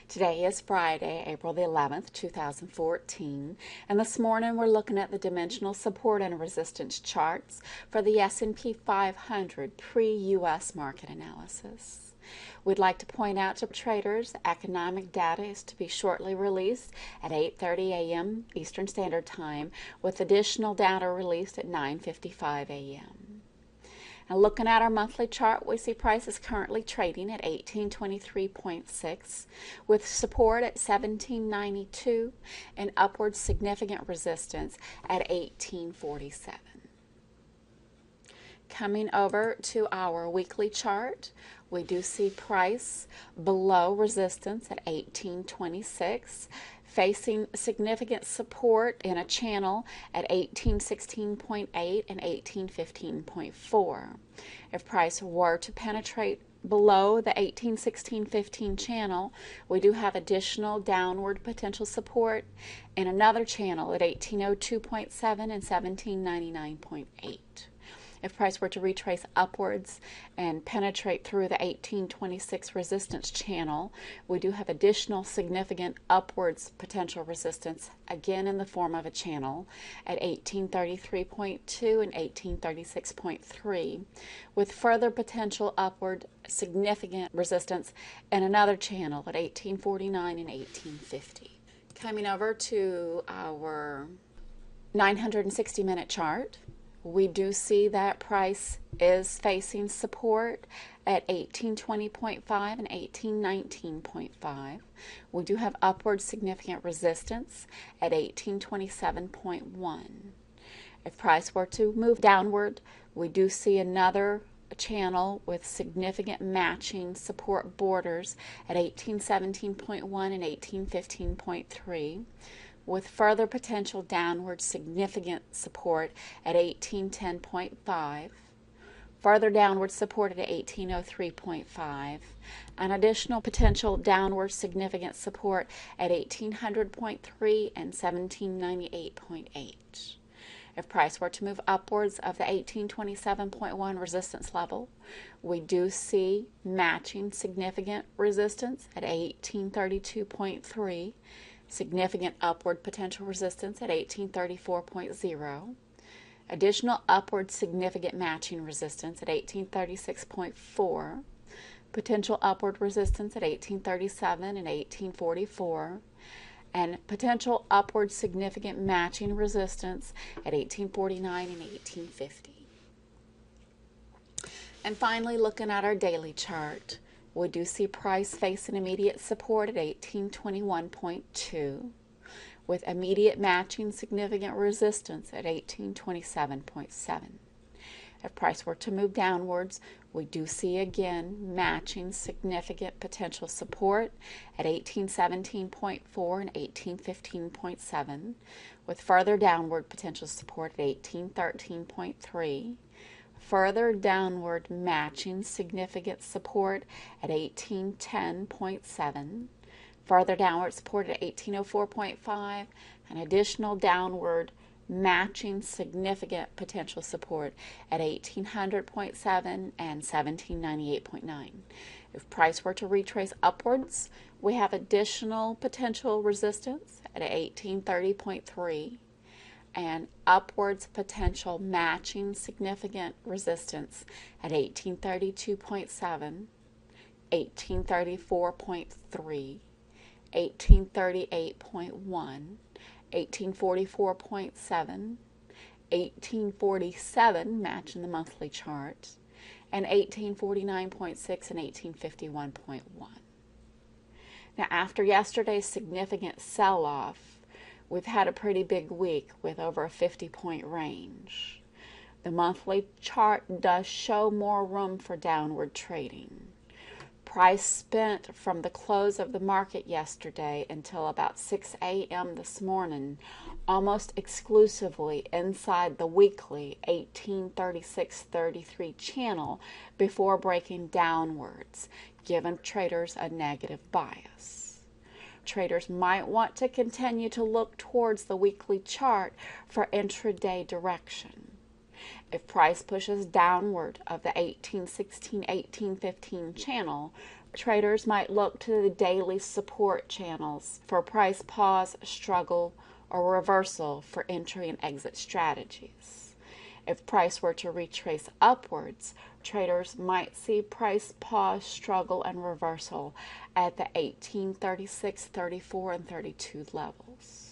Today is Friday, April the 11th, 2014, and this morning we're looking at the dimensional support and resistance charts for the S&P 500 pre-U.S. market analysis. We'd like to point out to traders economic data is to be shortly released at 8:30 a.m. Eastern Standard Time, with additional data released at 9:55 a.m. Now, looking at our monthly chart, we see prices currently trading at 1823.6 with support at 1792 and upward significant resistance at 1847. Coming over to our weekly chart, we do see price below resistance at 1826, facing significant support in a channel at 1816.8 and 1815.4. If price were to penetrate below the 1816.15 channel, we do have additional downward potential support in another channel at 1802.7 and 1799.8. If price were to retrace upwards and penetrate through the 1826 resistance channel, we do have additional significant upwards potential resistance, again in the form of a channel, at 1833.2 and 1836.3, with further potential upward significant resistance in another channel at 1849 and 1850. Coming over to our 960-minute chart, we do see that price is facing support at 1820.5 and 1819.5. We do have upward significant resistance at 1827.1. If price were to move downward, we do see another channel with significant matching support borders at 1817.1 and 1815.3. with further potential downward significant support at 1810.5, further downward support at 1803.5, an additional potential downward significant support at 1800.3 and 1798.8. If price were to move upwards of the 1827.1 resistance level, we do see matching significant resistance at 1832.3, significant upward potential resistance at 1834.0, additional upward significant matching resistance at 1836.4, potential upward resistance at 1837 and 1844, and potential upward significant matching resistance at 1849 and 1850. And finally, looking at our daily chart, we do see price facing immediate support at 1821.2, with immediate matching significant resistance at 1827.7. If price were to move downwards, we do see again matching significant potential support at 1817.4 and 1815.7, with further downward potential support at 1813.3. further downward matching significant support at 1810.7, further downward support at 1804.5, and additional downward matching significant potential support at 1800.7 and 1798.9. If price were to retrace upwards, we have additional potential resistance at 1830.3, and upwards potential matching significant resistance at 1832.7, 1834.3, 1838.1, 1844.7, 1847, matching the monthly chart, and 1849.6 and 1851.1. Now, after yesterday's significant sell-off, we've had a pretty big week with over a 50-point range. The monthly chart does show more room for downward trading. Price spent from the close of the market yesterday until about 6 a.m. this morning almost exclusively inside the weekly 1836.33 channel before breaking downwards, giving traders a negative bias. Traders might want to continue to look towards the weekly chart for intraday direction. If price pushes downward of the 1816-1815 channel, Traders might look to the daily support channels for price pause, struggle, or reversal for entry and exit strategies. If price were to retrace upwards, traders might see price pause, struggle, and reversal at the 1836, 34, and 32 levels.